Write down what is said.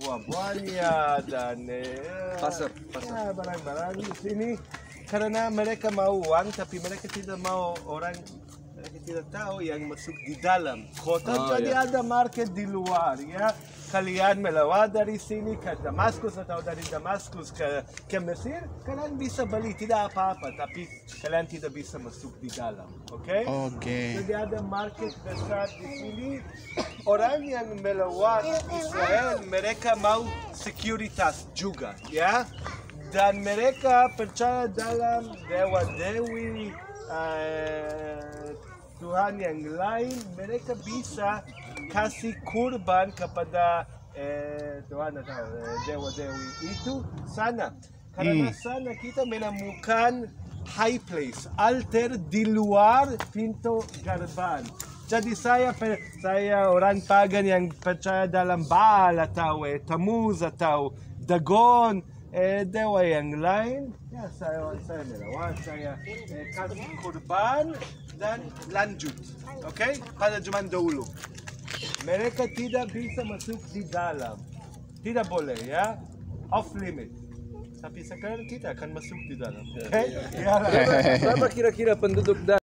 buah-buahnya dan pasar. Ya, barang-barang di sini karena mereka mau uang tapi mereka tidak mau orang, mereka tidak tahu yang masuk di dalam kota. Jadi ada market di luar ya. Kalian melewat dari sini ke Damaskus atau dari Damaskus ke Mesir, kalian bisa beli tidak apa-apa, tapi kalian tidak bisa masuk di dalam, oke? Jadi ada market besar di sini. Orang yang melewat Israel, mereka mau sekuritas juga, ya. Dan mereka percaya dalam dewa-dewi, Tuhan yang lain. Mereka bisa kasih kurban kepada Tuhan atau dewa-dewi itu sana. Karena sana kita menemukan high place, altar di luar pintu gerbang. Jadi saya orang pagan yang percaya dalam Baal atau Tammuz atau Dagon, dewa yang lain. Ya, saya melawat, saya kasih kurban dan lanjut, oke? Pada zaman dahulu mereka tidak bisa masuk di dalam, tidak boleh ya, off limit. Tapi sekarang kita akan masuk di dalam, oke? Berapa kira-kira penduduk